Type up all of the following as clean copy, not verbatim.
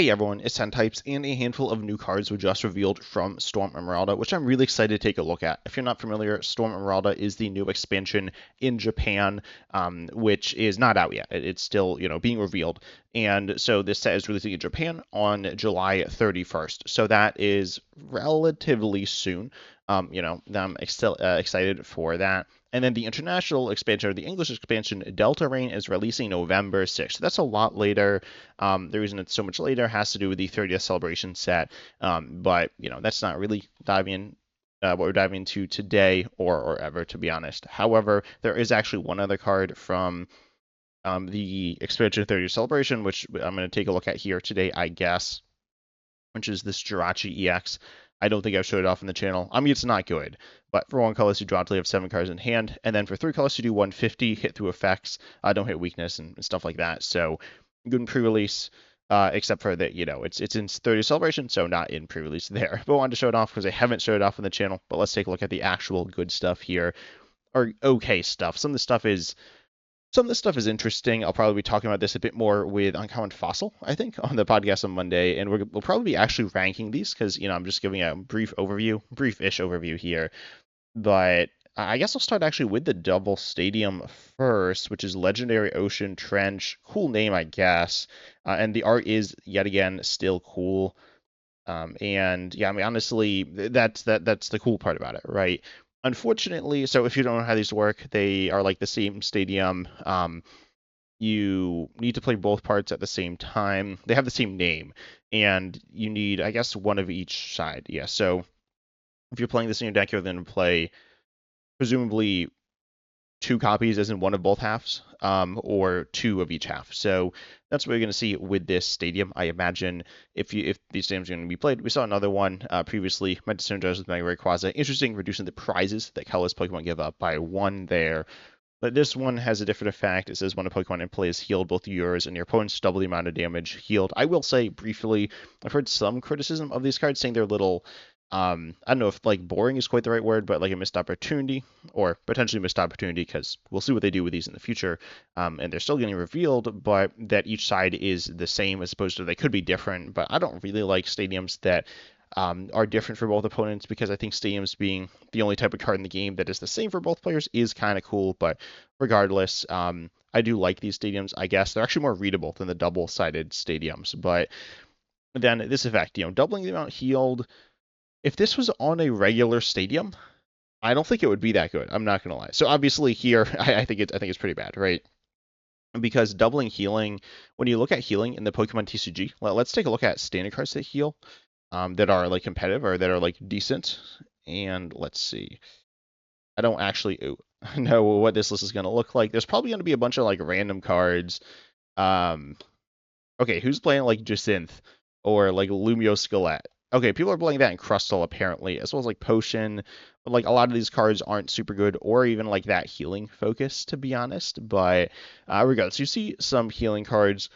Hey everyone, it's Ten Types, and a handful of new cards were just revealed from Storm Emeralda, which I'm really excited to take a look at. If you're not familiar, Storm Emeralda is the new expansion in Japan, which is not out yet. It's still, being revealed. And so this set is releasing in Japan on July 31st. So that is relatively soon. I'm excited for that. And then the international expansion, or the English expansion, Delta Rain, is releasing November 6th. So that's a lot later. The reason it's so much later has to do with the 30th celebration set. But that's not really what we're diving into today or ever, to be honest. However, there is actually one other card from the expansion 30th celebration, which I'm going to take a look at here today, I guess, which is this Jirachi EX. I don't think I've showed it off on the channel. I mean, it's not good, but for 1 color, you draw until you have 7 cards in hand, and then for 3 colors, you do 150, hit through effects, don't hit weakness, and stuff like that. So, good in pre-release, except for that, it's in 30 Celebration, so not in pre-release there. But I wanted to show it off because I haven't showed it off on the channel, but let's take a look at the actual good stuff here, or okay stuff. Some of this stuff is interesting. I'll probably be talking about this a bit more with Uncommon Fossil, I think, on the podcast on Monday, and we'll probably be actually ranking these because, I'm just giving a brief-ish overview here. But I guess I'll start actually with the double stadium first, which is Legendary Ocean Trench. Cool name, I guess. And the art is, yet again, still cool. And yeah, I mean, honestly, that's the cool part about it, right? Unfortunately, so if you don't know how these work, they are like the same stadium. You need to play both parts at the same time. They have the same name, and you need, I guess, one of each side. Yeah, so if you're playing this in your deck, you're going to play presumably 2 copies as in one of both halves, or 2 of each half. So that's what you're going to see with this stadium. I imagine if these stadiums are going to be played, we saw another one previously. Might synergize with Mega Rayquaza. Interesting, reducing the prizes that colorless Pokemon give up by 1 there. But this one has a different effect. It says when a Pokemon in play is healed, both yours and your opponent's double the amount of damage healed. I will say briefly, I've heard some criticism of these cards saying they're a little, I don't know if like boring is quite the right word, but like a missed opportunity, or potentially missed opportunity, because we'll see what they do with these in the future. And they're still getting revealed, but that each side is the same as opposed to they could be different. But I don't really like stadiums that are different for both opponents, because I think stadiums being the only type of card in the game that is the same for both players is kind of cool. But regardless, I do like these stadiums. I guess they're actually more readable than the double-sided stadiums. But then this effect, doubling the amount healed. If this was on a regular stadium, I don't think it would be that good. I'm not gonna lie. So obviously here, I think it's pretty bad, right? Because doubling healing, when you look at healing in the Pokemon TCG, let's take a look at standard cards that heal, that are like competitive or that are like decent. And let's see. I don't actually know what this list is going to look like. There's probably going to be a bunch of like random cards. Um, okay, who's playing like Jacynth or like Lumio Skelet? Okay, people are playing that in Crustle apparently, as well as like Potion. But like a lot of these cards aren't super good, or even like that healing focus, to be honest. But regardless, you see some healing cards.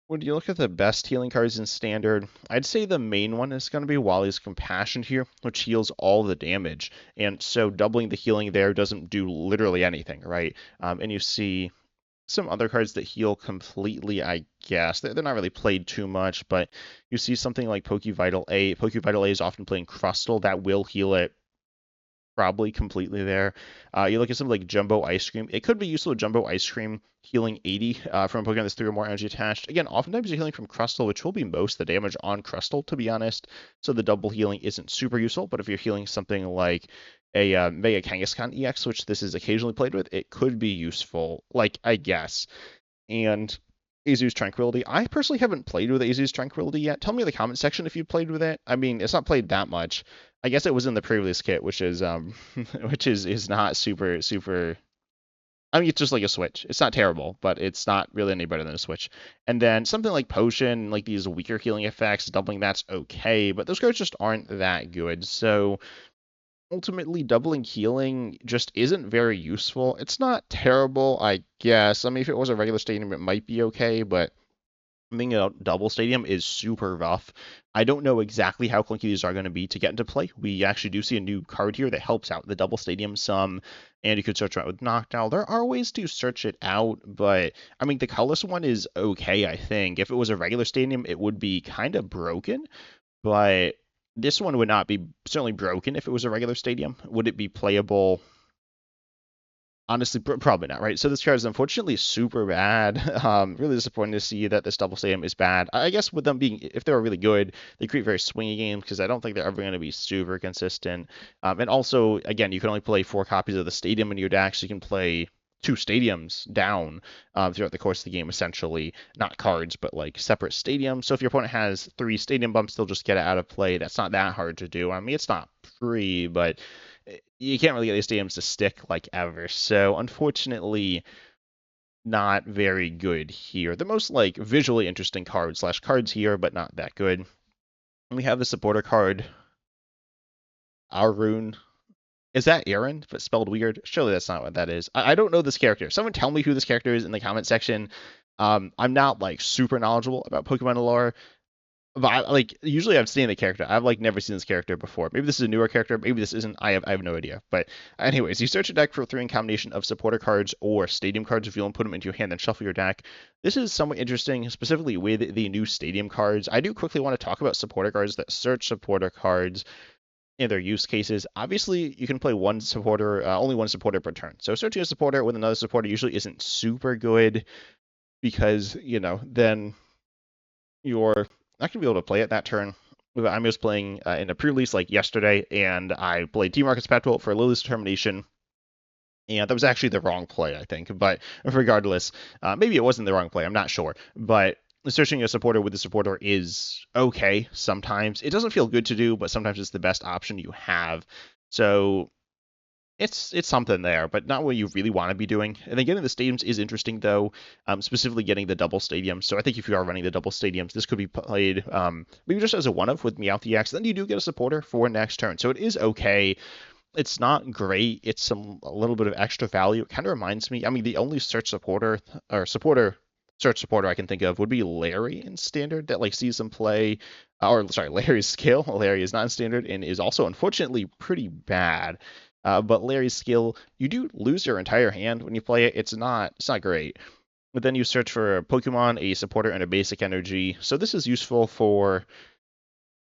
When you look at the best healing cards in Standard, I'd say the main one is going to be Wally's Compassion here, which heals all the damage. And so doubling the healing there doesn't do literally anything, right? And you see some other cards that heal completely, I guess. They're not really played too much, but you see something like Pokevital A. Pokevital A is often playing Crustle. That will heal it probably completely there. You look at something like Jumbo Ice Cream. It could be useful with Jumbo Ice Cream healing 80 from a Pokemon that's 3 or more energy attached. Again, oftentimes you're healing from Crustle, which will be most of the damage on Crustle, to be honest. So the double healing isn't super useful, but if you're healing something like a Mega Kangaskhan EX, which this is occasionally played with, it could be useful, like, I guess. And Azu's Tranquility. I personally haven't played with Azu's Tranquility yet. Tell me in the comment section if you played with it. I mean, it's not played that much. I guess it was in the pre-release kit, which is which is not super. I mean, it's just like a Switch. It's not terrible, but it's not really any better than a Switch. And then something like Potion, like these weaker healing effects, doubling that's okay, but those cards just aren't that good. So ultimately, doubling healing just isn't very useful. It's not terrible, I guess. I mean, if it was a regular stadium, it might be okay, but Being a double stadium is super rough. I don't know exactly how clunky these are going to be to get into play. We actually do see a new card here that helps out the double stadium some, and you could search out with Noctowl. There are ways to search it out, but I mean, the colorless one is okay, I think. If it was a regular stadium, it would be kind of broken, but this one would not be certainly broken if it was a regular stadium. Would it be playable? Honestly, probably not, right? So this card is unfortunately super bad. Really disappointing to see that this double stadium is bad. I guess with them being, if they were really good, they create very swingy games because I don't think they're ever going to be super consistent. And also, again, you can only play 4 copies of the stadium in your deck, so you can play 2 stadiums down throughout the course of the game, essentially. Not cards, but like separate stadiums. So if your opponent has 3 stadium bumps, they'll just get it out of play. That's not that hard to do. I mean, it's not free, but you can't really get these stadiums to stick like ever. So unfortunately, not very good here. The most like visually interesting cards here, but not that good. And we have the supporter card, Arun. Is that Aaron, but spelled weird? Surely that's not what that is. I don't know this character. Someone tell me who this character is in the comment section. I'm not like super knowledgeable about Pokemon lore, but like usually I've seen the character. I've like never seen this character before. Maybe this is a newer character. Maybe this isn't. I have no idea. But anyways, you search a deck for 3 in combination of supporter cards or stadium cards. If you want to put them into your hand, then shuffle your deck. This is somewhat interesting, specifically with the new stadium cards. I do quickly want to talk about supporter cards that search supporter cards in their use cases. Obviously, you can play one supporter, only one supporter per turn. So searching a supporter with another supporter usually isn't super good because then you're not gonna be able to play it that turn. I'm just playing in a pre-release like yesterday, and I played Team Rocket's Patrol for Lily's Determination, and that was actually the wrong play, I think. But regardless, maybe it wasn't the wrong play. I'm not sure, but searching a supporter with a supporter is okay sometimes. It doesn't feel good to do, but sometimes it's the best option you have. So it's something there, but not what you really want to be doing. And then getting the stadiums is interesting, though, specifically getting the double stadiums. So I think if you are running the double stadiums, this could be played maybe just as a one-of with Meowth EX. Then you do get a supporter for next turn. So it is okay. It's not great. It's a little bit of extra value. It kind of reminds me, I mean, the only search supporter or search supporter I can think of would be Larry in standard that like sees them play, or sorry, Larry's skill. Larry is not in standard and is also unfortunately pretty bad. But Larry's skill, you do lose your entire hand when you play it. It's not great. But then you search for a Pokemon, a supporter, and a basic energy. So this is useful for,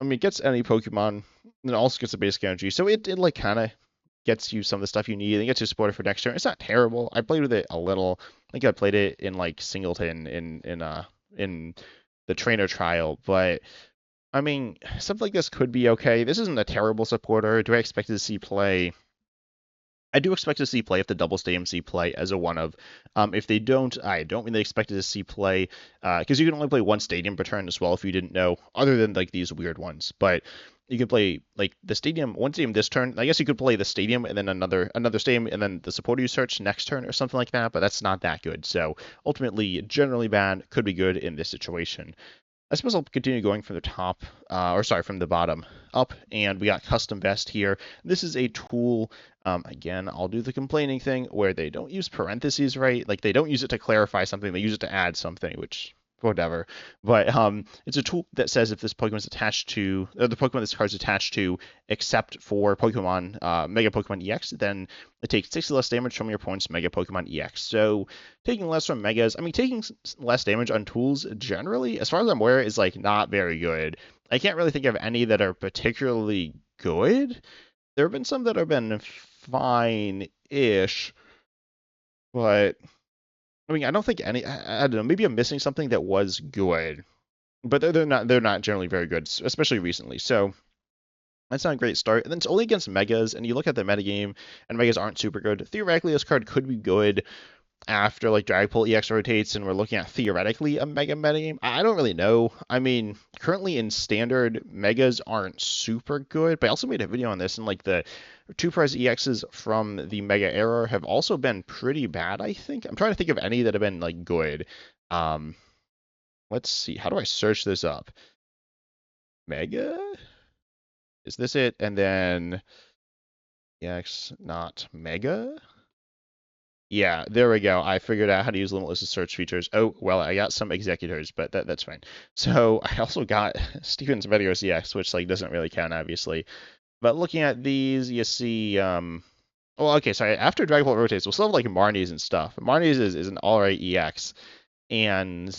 I mean, it gets any Pokemon, and it also gets a basic energy. So it like kind of gets you some of the stuff you need. It gets you a supporter for next turn. It's not terrible. I played with it a little. I think I played it in like Singleton in the trainer trial, but I mean, something like this could be okay. This isn't a terrible supporter. Do I expect to see play? I do expect to see play if the double stadium see play as a one of. If they don't, I don't really expect to see play because you can only play 1 stadium per turn as well if you didn't know, other than like these weird ones. But you can play like the stadium, 1 stadium this turn. I guess you could play the stadium and then another stadium and then the supporter you search next turn or something like that. But that's not that good. So ultimately, generally bad, could be good in this situation. I suppose I'll continue going from the top, or sorry, from the bottom up, and we got custom vest here. This is a tool. Again, I'll do the complaining thing where they don't use parentheses, right? Like they don't use it to clarify something, they use it to add something, which whatever. But it's a tool that says if this Pokemon is attached to, or the Pokemon this card is attached to, except for Pokemon, Mega Pokemon EX, then it takes 60 less damage from your opponent's Mega Pokemon EX. So taking less from Megas, I mean, taking less damage on tools generally, as far as I'm aware, is like not very good. I can't really think of any that are particularly good. There have been some that have been fine-ish, but I mean, I don't think any. I don't know. Maybe I'm missing something that was good, but they're not. They're not generally very good, especially recently. So that's not a great start. And then it's only against Megas, and you look at the metagame, and Megas aren't super good. Theoretically, this card could be good after like Dragapult EX rotates, and we're looking at theoretically a Mega metagame. I don't really know. I mean, currently in Standard, Megas aren't super good, but I also made a video on this, and like the 2-prize EXs from the Mega era have also been pretty bad, I think. I'm trying to think of any that have been like good. Um, let's see. How do I search this up? Mega? Is this it? And then EX, not Mega? Yeah, there we go. I figured out how to use limitless search features. Oh, well, I got some executors, but that's fine. So I also got Steven's Meteor CX, which like doesn't really count, obviously. But looking at these, you see, well, okay, sorry. After Dragapult rotates, we'll still have like Marnies and stuff. Marnies is an alright EX, and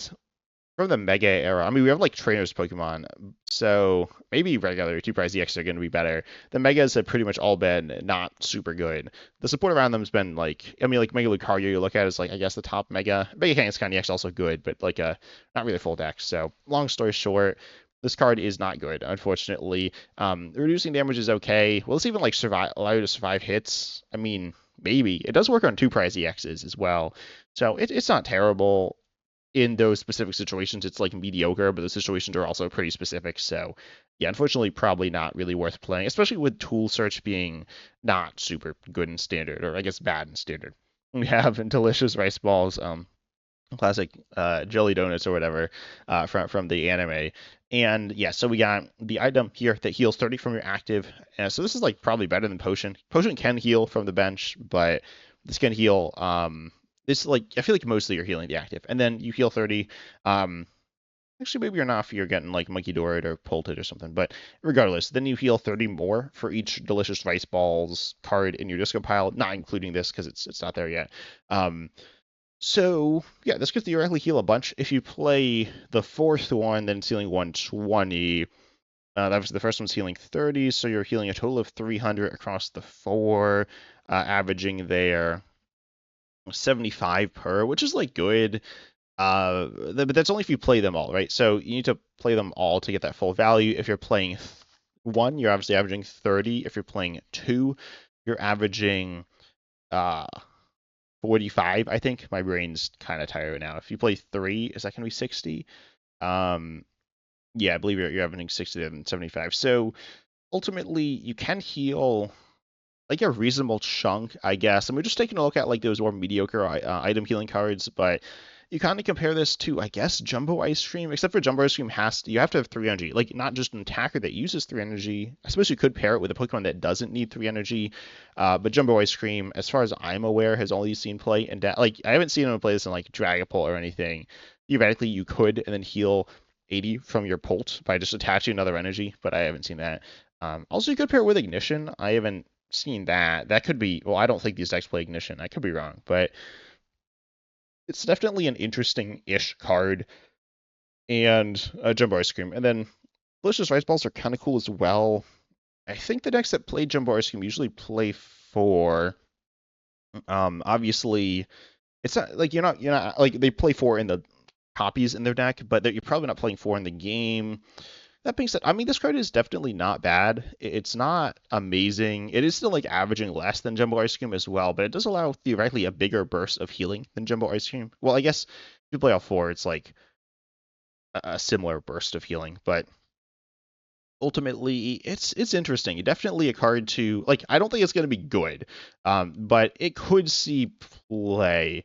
from the Mega era, I mean, we have like trainers Pokemon, so maybe regular two prize EX are going to be better. The Megas have pretty much all been not super good. The support around them has been like, I mean, like Mega Lucario you look at is like, I guess the top Mega. Mega Kangaskhan EX also good, but like not really full deck. So long story short, this card is not good, unfortunately. Reducing damage is okay. Will this even like allow you to survive hits? I mean, maybe. It does work on two prize EXs as well. So it's not terrible in those specific situations. It's like mediocre, but the situations are also pretty specific. So yeah, unfortunately, probably not really worth playing, especially with tool search being not super good in standard, or I guess bad in standard. We have delicious rice balls, classic jelly donuts or whatever from the anime. And yeah, so we got the item here that heals 30 from your active. So this is like probably better than potion. Potion can heal from the bench, but this can heal this like I feel like mostly you're healing the active, and then you heal 30. Actually, maybe you're not if you're getting like Munkidora or Polted or something. But regardless, then you heal 30 more for each delicious rice balls card in your disco pile, not including this because it's not there yet. So yeah, this could theoretically heal a bunch. If you play the fourth one, then it's healing 120. That was the first one's healing 30, so you're healing a total of 300 across the four, averaging there 75 per, which is like good. But that's only if you play them all, right? So you need to play them all to get that full value. If you're playing one, you're obviously averaging 30. If you're playing two, you're averaging 45. I think my brain's kind of tired now. If you play three, is that going to be 60? Yeah, I believe you're averaging 60 and 75. So ultimately, you can heal like a reasonable chunk, I guess. And we're just taking a look at like those more mediocre item healing cards, but you kind of compare this to, I guess, Jumbo Ice Cream, except for Jumbo Ice Cream you have to have 3 energy. Like, not just an attacker that uses 3 energy. I suppose you could pair it with a Pokemon that doesn't need 3 energy. But Jumbo Ice Cream, as far as I'm aware, has only seen play. And like, I haven't seen him play this in like Dragapult or anything. Theoretically, you could and then heal 80 from your Polt by just attaching another energy, but I haven't seen that. Also, you could pair it with Ignition. I haven't seen that. That could be, well, I don't think these decks play Ignition. I could be wrong, but it's definitely an interesting-ish card. And Jumbo Ice Cream. And then Delicious Rice Balls are kind of cool as well. I think the decks that play Jumbo Ice Cream usually play 4. Obviously, it's not like you're not like they play 4 in the copies in their deck, but you're probably not playing 4 in the game. That being said, I mean, this card is definitely not bad. It's not amazing. It is still like averaging less than Jumbo Ice Cream as well, but it does allow theoretically a bigger burst of healing than Jumbo Ice Cream. Well, I guess if you play all 4, it's like a similar burst of healing, but ultimately it's interesting. Definitely a card to like. I don't think it's going to be good, but it could see play.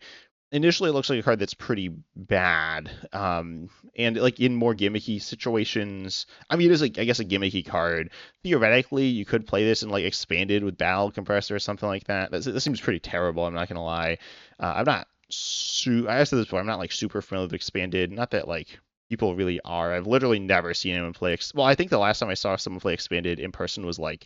Initially, it looks like a card that's pretty bad, and like in more gimmicky situations. I mean, it is like I guess a gimmicky card. Theoretically, you could play this in like expanded with Battle Compressor or something like that. That seems pretty terrible. I'm not gonna lie. I'm not. I said this before. I'm not like super familiar with expanded. Not that like people really are. I've literally never seen anyone play. Well, I think the last time I saw someone play expanded in person was like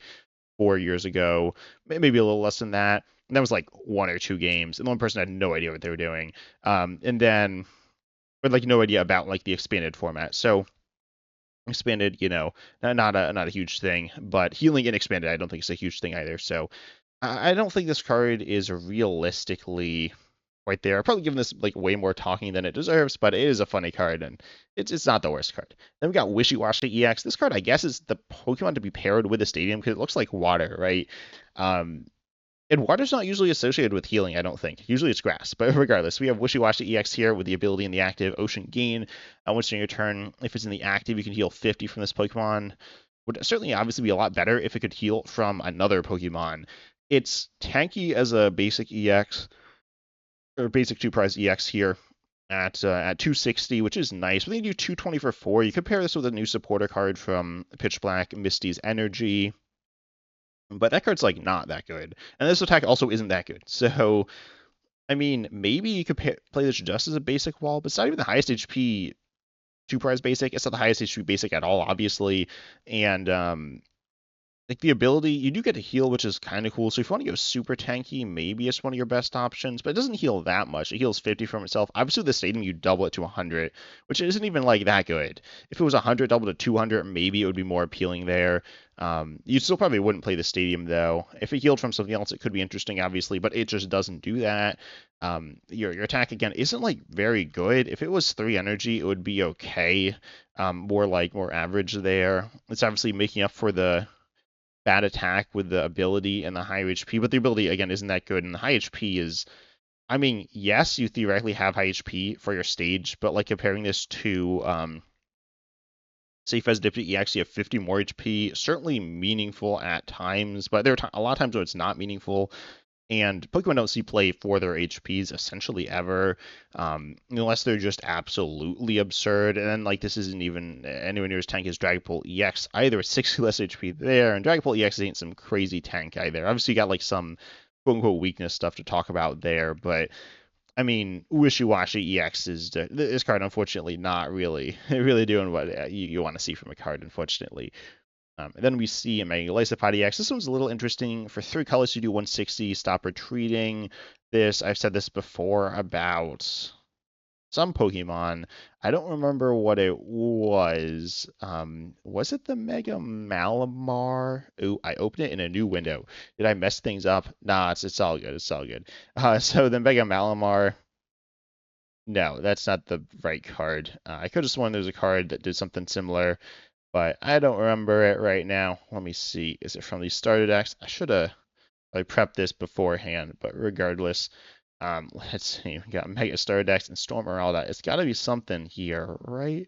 4 years ago, maybe a little less than that. And that was like 1 or 2 games, and the one person had no idea what they were doing. And then, with like no idea about like the expanded format. So expanded, not a huge thing, but healing in expanded, I don't think it's a huge thing either. So I don't think this card is realistically right there. I've probably given this like way more talking than it deserves, but it is a funny card and it's not the worst card. Then we got Wishy Washy EX. This card, I guess, is the Pokemon to be paired with a stadium because it looks like water, right? And water's not usually associated with healing, I don't think. Usually it's grass. But regardless, we have Wishy Washy EX here with the ability in the active Ocean Gain. Once during your turn, if it's in the active, you can heal 50 from this Pokemon. Would certainly obviously be a lot better if it could heal from another Pokemon. It's tanky as a basic EX, or basic 2-prize EX here at 260, which is nice. But then you do 220 for 4. You could pair this with a new supporter card from Pitch Black, Misty's Energy. But that card's like not that good. And this attack also isn't that good. So I mean, maybe you could play this just as a basic wall, but it's not even the highest HP two prize basic. It's not the highest HP basic at all, obviously. And like the ability, you do get to heal, which is kind of cool. So if you want to go super tanky, maybe it's one of your best options, but it doesn't heal that much. It heals 50 from itself. Obviously, the stadium, you double it to 100, which isn't even like that good. If it was 100 doubled to 200, maybe it would be more appealing there. You still probably wouldn't play the stadium though. If it healed from something else, it could be interesting, obviously, but it just doesn't do that. Your attack again isn't like very good. If it was 3 energy, it would be okay. More average there. It's obviously making up for the bad attack with the ability and the higher HP, but the ability again isn't that good. And the high HP is, I mean, yes, you theoretically have high HP for your stage, but like comparing this to say Fez Dipty, you actually have 50 more HP. Certainly meaningful at times, but there are a lot of times when it's not meaningful. And Pokemon don't see play for their HPs essentially ever, unless they're just absolutely absurd. And then, like, this isn't even anywhere near as tanky as Dragapult EX either. 60 less HP there, and Dragapult EX ain't some crazy tank either. Obviously, you got, like, some quote-unquote weakness stuff to talk about there, but, I mean, Wishy-Washy EX is, this card, unfortunately, not really, really doing what you want to see from a card, unfortunately. And then we see a Mega Golisopod EX. This one's a little interesting. For 3 colors, you do 160, stop retreating. I've said this before about some Pokemon. I don't remember what it was. Was it the Mega Malamar? Ooh, I opened it in a new window. Did I mess things up? Nah, it's all good. It's all good. So the Mega Malamar. No, that's not the right card. I could have sworn there's a card that did something similar, but I don't remember it right now. Let me see. Is it from the starter decks? I should have prepped this beforehand, but regardless, let's see. We got Mega Starter decks and Storm Emeralda. It's got to be something here, right?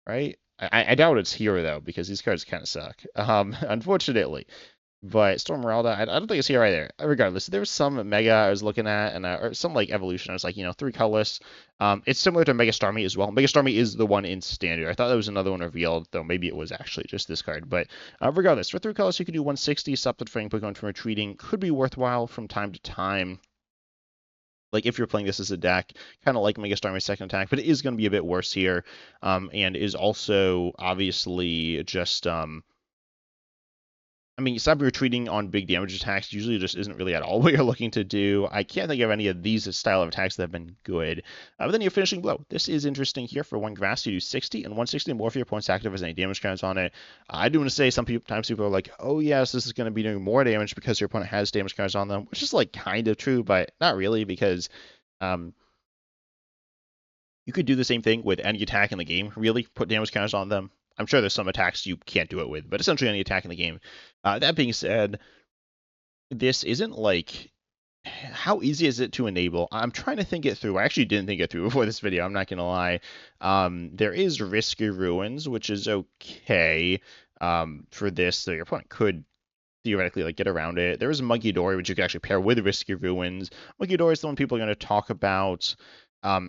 Right? I doubt it's here though, because these cards kind of suck. Unfortunately. But Storm Emeralda, I don't think it's here either. Regardless, there was some Mega I was looking at, and or some like evolution. I was like, 3 colorless. It's similar to Mega Starmie as well. Mega Starmie is the one in standard. I thought there was another one revealed, though maybe it was actually just this card. But regardless, for 3 colors, you can do 160. Stop the defending Pokemon from retreating. Could be worthwhile from time to time. Like if you're playing this as a deck, kind of like Mega Starmie's second attack, but it is going to be a bit worse here, and is also obviously just I mean, stop retreating on big damage attacks usually just isn't really at all what you're looking to do. I can't think of any of these style of attacks that have been good. But then you're finishing blow. This is interesting here. For 1 grass, you do 60, and 160 more for your points active as any damage counts on it. I do want to say sometimes people are like, oh yes, this is going to be doing more damage because your opponent has damage counters on them, which is like kind of true, but not really because you could do the same thing with any attack in the game, really, put damage counters on them. I'm sure there's some attacks you can't do it with, but essentially any attack in the game. That being said, this isn't like, how easy is it to enable? I'm trying to think it through. I actually didn't think it through before this video, I'm not going to lie. There is Risky Ruins, which is okay for this, so your opponent could theoretically like get around it. There is Munkidori, which you can actually pair with Risky Ruins. Munkidori is the one people are going to talk about.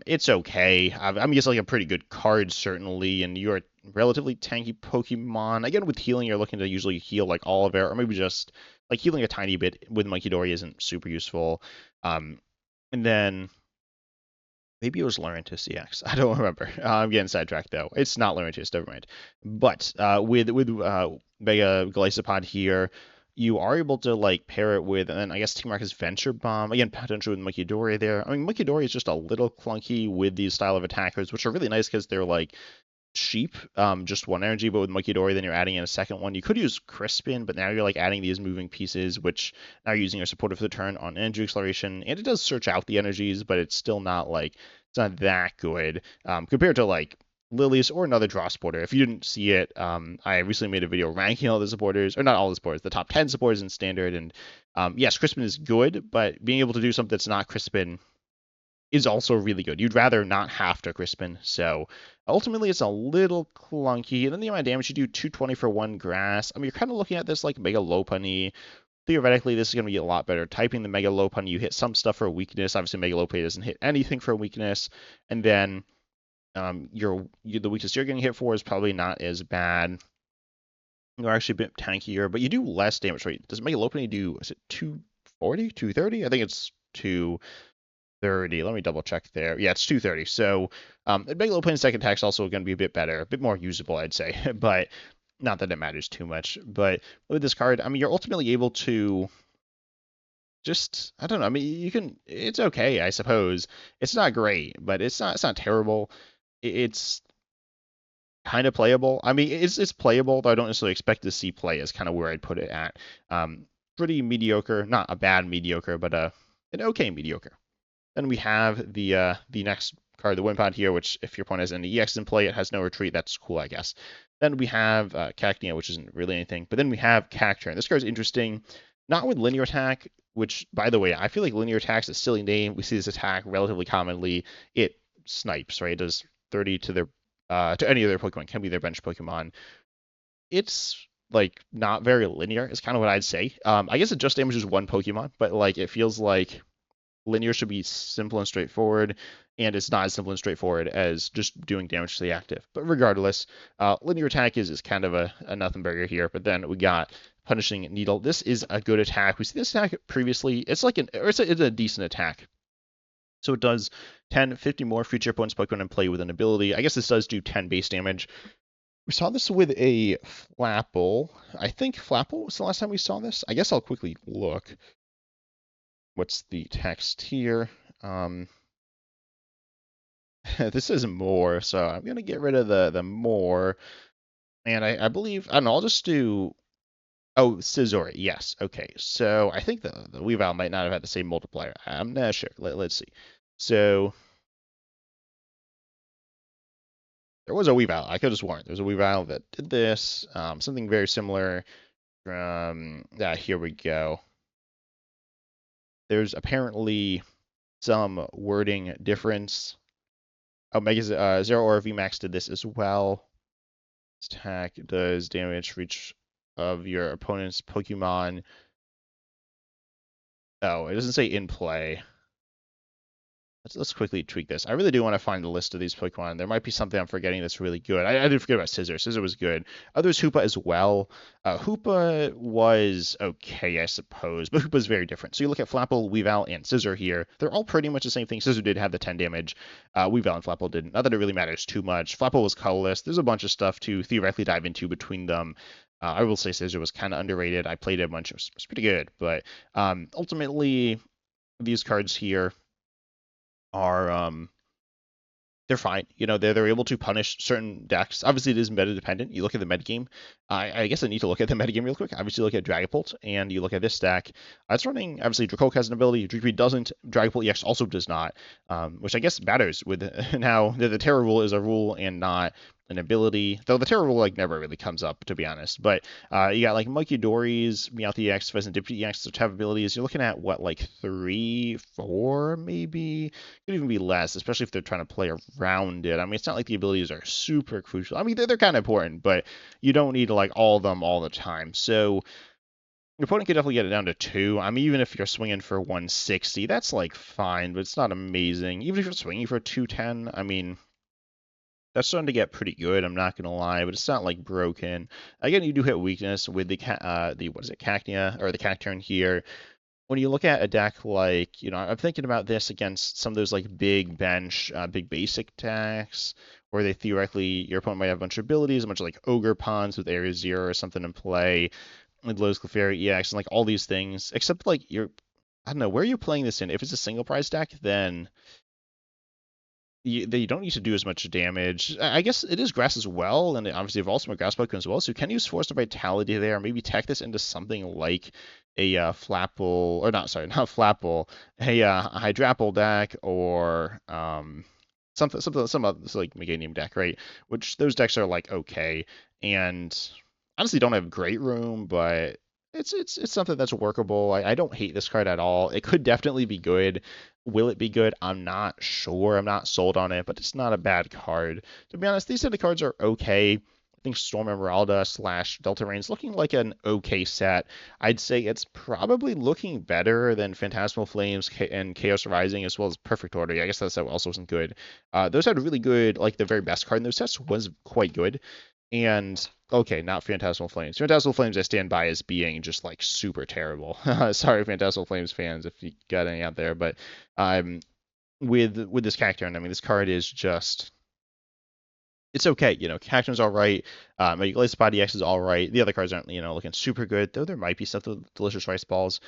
It's okay. I mean, it's like a pretty good card, certainly, and you're a relatively tanky Pokemon. Again, with healing, you're looking to usually heal like all of it, or maybe just like healing a tiny bit with Munkidori isn't super useful. And then maybe it was Lurantis EX. I don't remember. I'm getting sidetracked though. It's not Lurantis, never mind. But with Mega Golisopod here, you are able to like pair it with, and then I guess Team Rocket's Venture Bomb. Again, potentially with Munkidori there. I mean, Munkidori is just a little clunky with these style of attackers, which are really nice because they're like cheap, just 1 energy, but with Munkidori, then you're adding in a second one. You could use Crispin, but now you're like adding these moving pieces, which now you're using your supportive for the turn on energy acceleration, and it does search out the energies, but it's still not like, it's not that good compared to like Lilies or another draw supporter. If you didn't see it, I recently made a video ranking all the supporters, or not all the supporters, the top 10 supporters in standard, and yes, Crispin is good, but being able to do something that's not Crispin is also really good. You'd rather not have to Crispin, so ultimately it's a little clunky. And then the amount of damage you do, 220 for 1 grass. I mean, you're kind of looking at this like Mega Lopunny. Theoretically, this is going to be a lot better. Typing the Mega Lopunny, you hit some stuff for weakness. Obviously, Mega Lopunny doesn't hit anything for weakness. And then the weakness you're getting hit for is probably not as bad. You're actually a bit tankier, but you do less damage. Right? Does Mega Lopunny do, is it 240, 230? I think it's 2. 30. Let me double check there. Yeah, it's 230. So Megalo Plane's deck attack's also going to be a bit better, a bit more usable, I'd say. But not that it matters too much. But with this card, I mean, you're ultimately able to just, I don't know. I mean, you can, it's okay, I suppose. It's not great, but it's not terrible. It's kind of playable. I mean, it's playable, though I don't necessarily expect to see play is kind of where I'd put it at. Pretty mediocre, not a bad mediocre, but an okay mediocre. Then we have the next card, the Wimpod here, which if your opponent has any EX in play, it has no retreat. That's cool, I guess. Then we have Cacnea, which isn't really anything. But then we have Cacturn. This card's interesting, not with linear attack, which, by the way, I feel like linear attack's a silly name. We see this attack relatively commonly. It snipes, right? It does 30 to their to any of their Pokemon, can be their bench Pokemon. It's like not very linear, is kind of what I'd say. I guess it just damages one Pokemon, but like it feels like linear should be simple and straightforward, and it's not as simple and straightforward as just doing damage to the active. But regardless, linear attack is kind of a nothing burger here. But then we got Punishing Needle. This is a good attack. We've seen this attack previously. It's like it's a decent attack. So it does 10, 50 more future opponent's Pokemon in play with an ability. I guess this does do 10 base damage. We saw this with a Flapple. I think Flapple was the last time we saw this. I guess I'll quickly look. What's the text here? This is more, so I'm gonna get rid of the more. And I believe, I don't know, I'll just do, oh, Scizor, yes, okay. So I think the Weavile might not have had the same multiplier. I'm not sure. Let's see. So there was a Weavile. I could have sworn there's a Weavile that did this. Something very similar from, here we go. There's apparently some wording difference. Oh, Mega Zero or VMAX did this as well. This attack does damage for each of your opponent's Pokemon. Oh, it doesn't say in play. Let's quickly tweak this. I really do want to find the list of these Pokemon. There might be something I'm forgetting that's really good. I did forget about Scizor. Scizor was good. There's Hoopa as well. Hoopa was okay, I suppose, but Hoopa's very different. So you look at Flapple, Weavile, and Scizor here. They're all pretty much the same thing. Scizor did have the 10 damage. Weavile and Flapple didn't. Not that it really matters too much. Flapple was colorless. There's a bunch of stuff to theoretically dive into between them. I will say Scizor was kind of underrated. I played it a bunch. It was pretty good, but ultimately, these cards here are they're fine. You know, they're able to punish certain decks. Obviously, it is meta dependent. You look at the metagame. I guess I need to look at the metagame real quick. Obviously, look at Dragapult, and you look at this deck. It's running, obviously, Dracoke has an ability. Dragapult doesn't. Dragapult EX also does not, which I guess matters with now the Terra rule is a rule and not an ability. Though the Terra rule like never really comes up, to be honest. But you got like Munkidori's, Meowth EX, Pheasant EX, which have abilities. You're looking at what, like 3, 4 maybe? Could even be less, especially if they're trying to play around it. I mean, it's not like the abilities are super crucial. I mean, they're kind of important, but you don't need to like all of them all the time. So your opponent could definitely get it down to 2. I mean, even if you're swinging for 160, that's like fine, but it's not amazing. Even if you're swinging for 210, I mean, that's starting to get pretty good. I'm not gonna lie, but it's not like broken. Again, you do hit weakness with the what is it, Cacnea or the Cacturn here. When you look at a deck like, you know, I'm thinking about this against some of those like big bench, big basic decks, where they theoretically, your opponent might have a bunch of abilities, a bunch of like Ogre Pawns with Area Zero or something in play, with Lowe's Clefairy EX, and like all these things, except like I don't know, where are you playing this in? If it's a single prize deck, then they don't need to do as much damage. I guess it is grass as well, and obviously evolves from a grass Pokemon as well, so you can use Force of Vitality there, maybe tech this into something like a Flapple, or not, sorry, not Flapple, a Hydrapple deck, or some other like Meganium deck, right? Which those decks are like okay, and honestly don't have great room, but it's something that's workable. I don't hate this card at all. It could definitely be good. Will it be good? I'm not sure. I'm not sold on it, but it's not a bad card. To be honest, these set of cards are okay. I think Storm Emeralda / Delta Rain is looking like an okay set. I'd say it's probably looking better than Phantasmal Flames and Chaos Rising, as well as Perfect Order. I guess that set also wasn't good. Those had really good, like the very best card in those sets was quite good. And okay, not Phantasmal Flames. Phantasmal Flames I stand by as being just like super terrible. Sorry, Phantasmal Flames fans, if you got any out there, but with this character. And I mean, this card is just it's okay. Cactuum's all right. Megalace Body X is all right. The other cards aren't, looking super good, though there might be stuff with Delicious Rice Balls.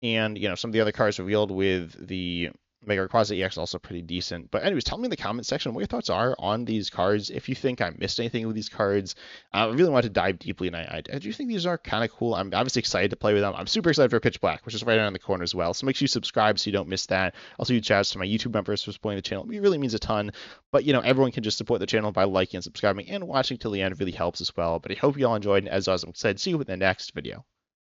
And, some of the other cards revealed with the Mega Rayquaza EX also pretty decent. But anyways, tell me in the comment section what your thoughts are on these cards. If you think I missed anything with these cards, I really want to dive deeply, and I do think these are kind of cool. I'm obviously excited to play with them. I'm super excited for Pitch Black, which is right around the corner as well. So make sure you subscribe so you don't miss that. Also, huge shout outs to my YouTube members for supporting the channel. It really means a ton. But, everyone can just support the channel by liking and subscribing and watching till the end. It really helps as well. But I hope you all enjoyed, and as always, I'm excited to see you in the next video.